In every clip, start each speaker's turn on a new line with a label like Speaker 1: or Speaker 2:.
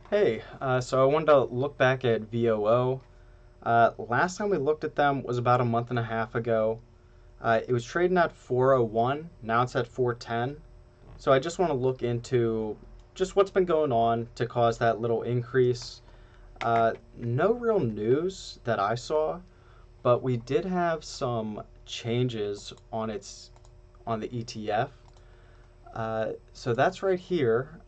Speaker 1: Hey, so I wanted to look back at VOO. Last time we looked at them was about a month and a half ago. It was trading at 401. Now it's at 410. So I just want to look into just what's been going on to cause that little increase. No real news that I saw, but we did have some changes on the ETF. So that's right here.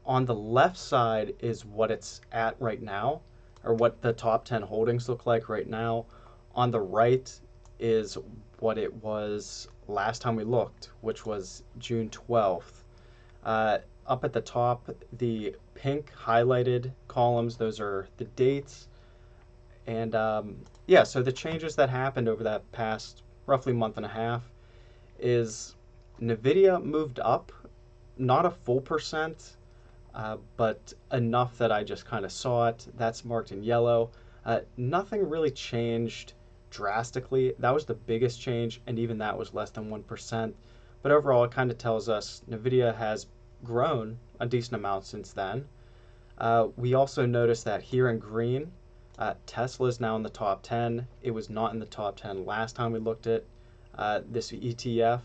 Speaker 1: On the left side is what it's at right now, or what the top 10 holdings look like right now. On the right is what it was last time we looked, which was June 12th. Up at the top, the pink highlighted columns, those are the dates. And yeah, so the changes that happened over that past roughly month and a half is NVIDIA moved up, not a full percent, but enough that I just kind of saw it. That's marked in yellow. Nothing really changed drastically. That was the biggest change, and even that was less than 1%. But overall, it kind of tells us NVIDIA has grown a decent amount since then. We also noticed that here in green, Tesla is now in the top 10. It was not in the top 10 last time we looked at this ETF.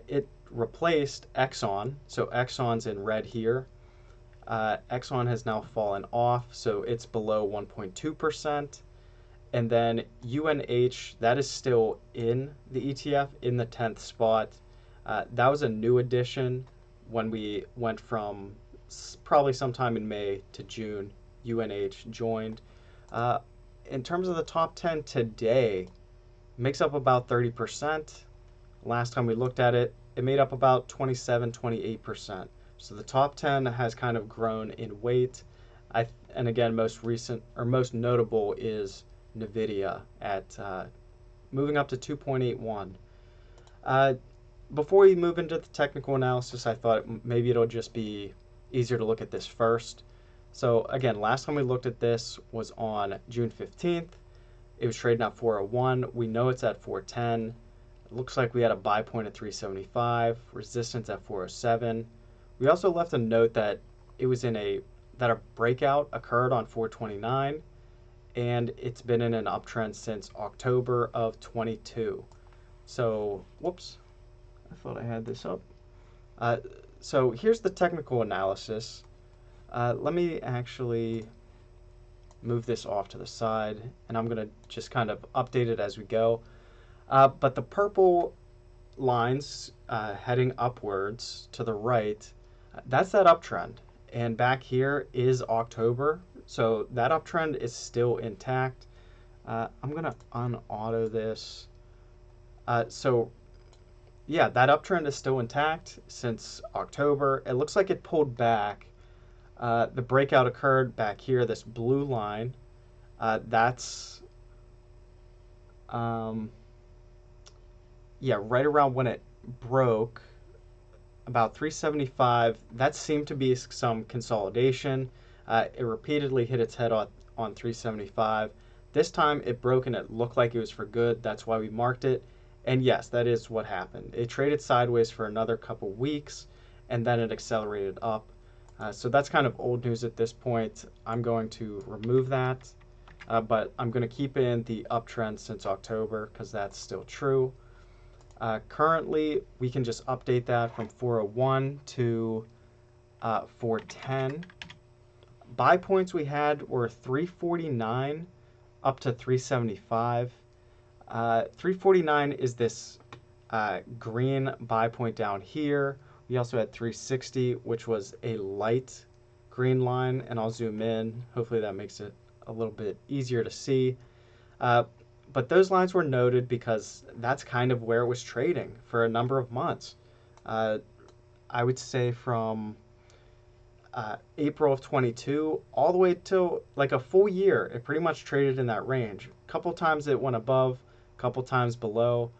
Speaker 1: It replaced Exxon, so Exxon's in red here. Exxon has now fallen off, so it's below 1.2%. And then UNH, that is still in the ETF in the 10th spot. That was a new addition when we went from probably sometime in May to June. UNH joined. Uh, in terms of the top 10 today, makes up about 30%. Last time we looked at it, it made up about 27, 28%. So the top 10 has kind of grown in weight. And again, most recent or most notable is NVIDIA at moving up to 2.81. Before we move into the technical analysis, I thought maybe it'll just be easier to look at this first. So again, last time we looked at this was on June 15th. It was trading at 401. We know it's at 410. It looks like we had a buy point at 375, resistance at 407. We also left a note that it was that a breakout occurred on 429, and it's been in an uptrend since October of 22. So, whoops, I thought I had this up. Uh, so here's the technical analysis. Let me actually move this off to the side, and I'm going to just kind of update it as we go. But the purple lines heading upwards to the right, that's that uptrend. And back here is October, so that uptrend is still intact. I'm going to unauto this. So yeah, that uptrend is still intact since October. It looks like it pulled back. The breakout occurred back here, this blue line. That's yeah, right around when it broke, about 375. That seemed to be some consolidation. It repeatedly hit its head on 375. This time it broke and it looked like it was for good. That's why we marked it. And yes, that is what happened. It traded sideways for another couple weeks and then it accelerated up. So that's kind of old news at this point. I'm going to remove that, but I'm going to keep in the uptrend since October because that's still true. Currently, we can just update that from 401 to 410. Buy points we had were 349 up to 375. 349 is this green buy point down here. We also had 360, which was a light green line, and I'll zoom in. Hopefully that makes it a little bit easier to see. But those lines were noted because that's kind of where it was trading for a number of months. I would say from April of 22 all the way till like a full year, it pretty much traded in that range. A couple times it went above, a couple times below,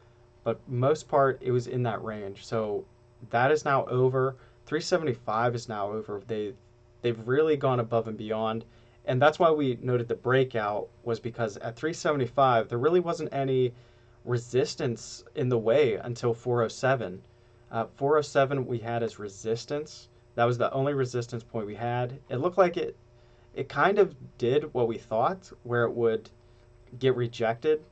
Speaker 1: but most part it was in that range. So that is now over. 375 is now over. They've really gone above and beyond. And that's why we noted the breakout was because at 375, there really wasn't any resistance in the way until 407. 407 we had as resistance. That was the only resistance point we had. It looked like it kind of did what we thought, where it would get rejected.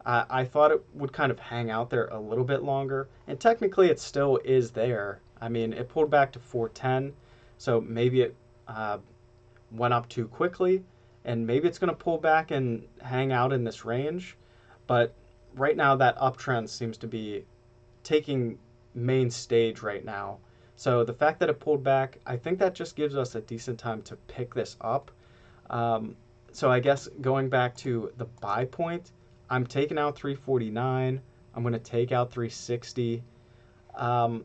Speaker 1: I thought it would kind of hang out there a little bit longer, and technically it still is there. I mean, it pulled back to 410, so maybe it went up too quickly, and maybe it's going to pull back and hang out in this range. But right now, that uptrend seems to be taking main stage right now. So the fact that it pulled back, I think that just gives us a decent time to pick this up. So I guess going back to the buy point, I'm taking out 349. I'm going to take out 360. I'll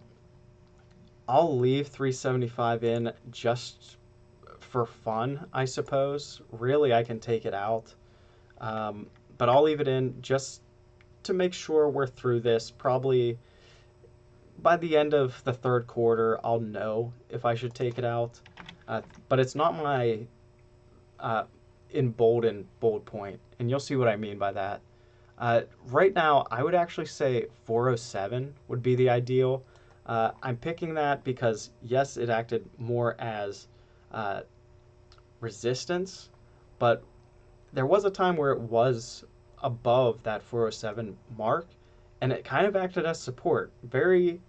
Speaker 1: leave 375 in just for fun, I suppose. Really, I can take it out. But I'll leave it in just to make sure we're through this. Probably by the end of the third quarter, I'll know if I should take it out. But it's not my in bold point, and you'll see what I mean by that. Right now, I would actually say 407 would be the ideal. I'm picking that because, yes, it acted more as resistance, but there was a time where it was above that 407 mark, and it kind of acted as support very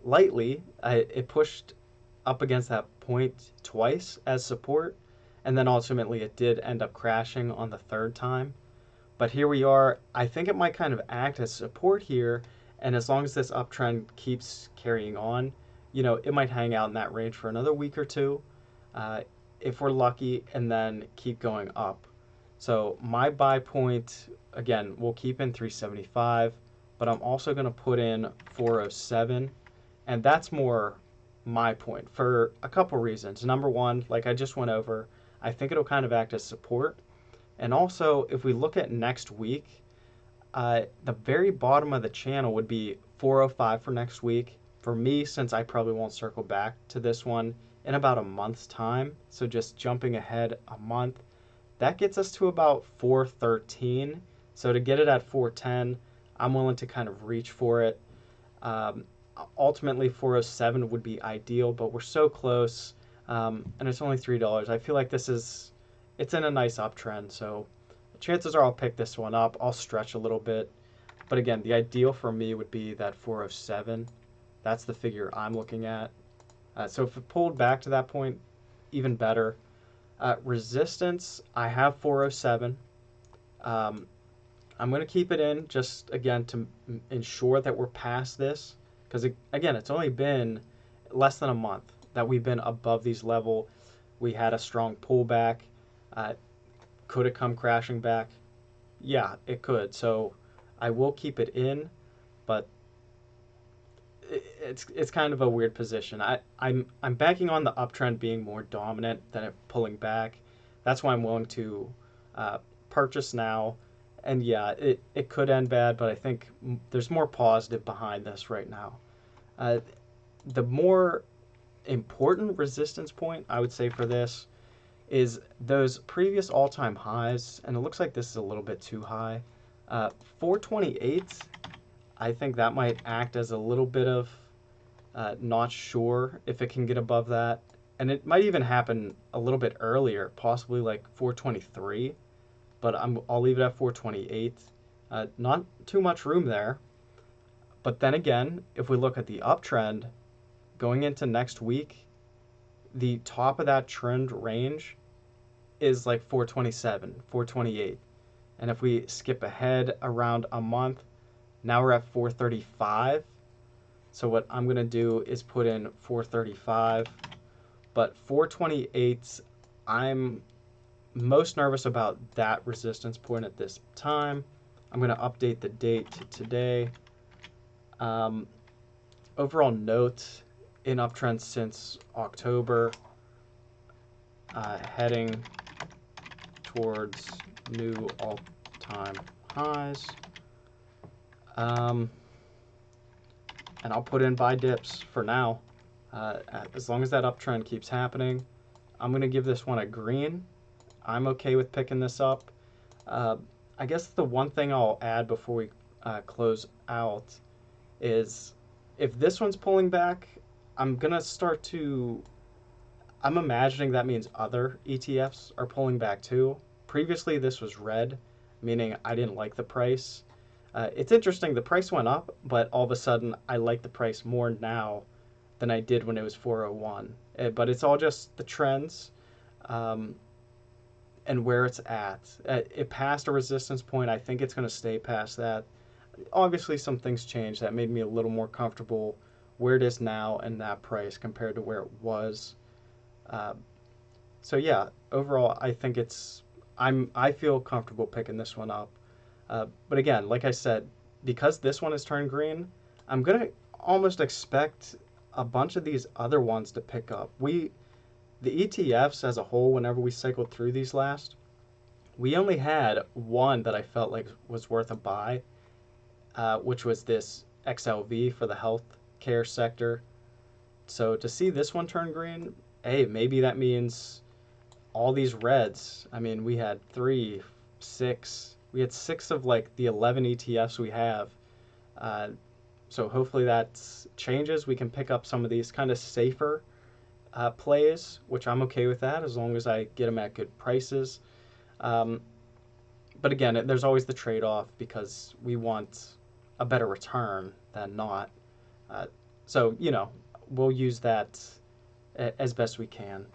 Speaker 1: lightly. It pushed up against that point twice as support, and then ultimately it did end up crashing on the third time. But here we are. I think it might kind of act as support here, and as long as this uptrend keeps carrying on, it might hang out in that range for another week or two, if we're lucky, and then keep going up. So my buy point, again, we'll keep in 375, but I'm also going to put in 407, and that's more my point for a couple reasons. Number one, like I just went over, I think it'll kind of act as support. And also, if we look at next week, the very bottom of the channel would be 405 for next week. For me, since I probably won't circle back to this one in about a month's time, so just jumping ahead a month, that gets us to about 413. So to get it at 410, I'm willing to kind of reach for it. Ultimately, 407 would be ideal, but we're so close, and it's only $3. I feel like it's in a nice uptrend, so chances are I'll pick this one up. I'll stretch a little bit, but again, the ideal for me would be that 407. That's the figure I'm looking at. So if it pulled back to that point, even better. Resistance, I have 407. I'm going to keep it in just, again, to ensure that we're past this, because, again, it's only been less than a month that we've been above these level. We had a strong pullback. Could it come crashing back? Yeah, it could. So I will keep it in, but it's kind of a weird position. I'm banking on the uptrend being more dominant than it pulling back. That's why I'm willing to purchase now. And yeah, it could end bad, but I think there's more positive behind this right now. The more important resistance point I would say for this is those previous all-time highs, and it looks like this is a little bit too high. 428, I think that might act as a little bit of not sure if it can get above that. And it might even happen a little bit earlier, possibly like 423, but I'll leave it at 428. Not too much room there. But then again, if we look at the uptrend, going into next week, the top of that trend range is like 427, 428. And if we skip ahead around a month, now we're at 435. So what I'm going to do is put in 435. But 428, I'm most nervous about that resistance point at this time. I'm going to update the date to today. Overall note, in uptrend since October, heading towards new all-time highs. And I'll put in buy dips for now. As long as that uptrend keeps happening, I'm going to give this one a green. I'm okay with picking this up. I guess the one thing I'll add before we close out is if this one's pulling back, I'm going to start to I'm imagining that means other ETFs are pulling back too. Previously, this was red, meaning I didn't like the price. It's interesting, the price went up, but all of a sudden I like the price more now than I did when it was 401. But it's all just the trends um, and where it's at. It passed a resistance point. I think it's going to stay past that. Obviously, some things changed that made me a little more comfortable where it is now and that price compared to where it was. Uh, so yeah, overall, I think I feel comfortable picking this one up. But again, like I said, because this one is turned green, I'm gonna almost expect a bunch of these other ones to pick up. The ETFs as a whole, whenever we cycled through these last, we only had one that I felt like was worth a buy, which was this XLV for the healthcare sector. So to see this one turn green, hey, maybe that means all these reds. I mean, we had three, six. We had six of like the 11 ETFs we have. Uh, so hopefully that changes. We can pick up some of these kind of safer plays, which I'm okay with that as long as I get them at good prices. Um, but again, there's always the trade off because we want a better return than not. Uh, so, we'll use that as best we can.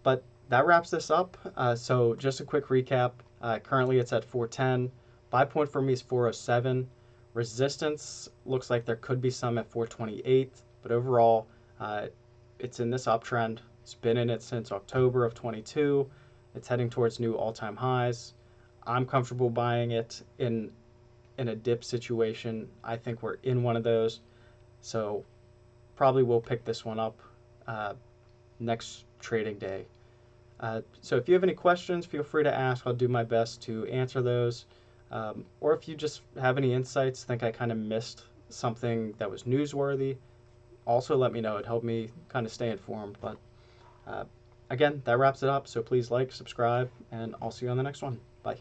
Speaker 1: But that wraps this up. So just a quick recap. Currently it's at 410. Buy point for me is 407. Resistance looks like there could be some at 428, but overall it's in this uptrend. It's been in it since October of 22. It's heading towards new all-time highs. I'm comfortable buying it in a dip situation. I think we're in one of those. So probably we'll pick this one up next trading day. So if you have any questions, feel free to ask. I'll do my best to answer those. Or if you just have any insights, think I kind of missed something that was newsworthy, also let me know. It helped me kind of stay informed. But uh, again, that wraps it up. So please like, subscribe, and I'll see you on the next one. Bye.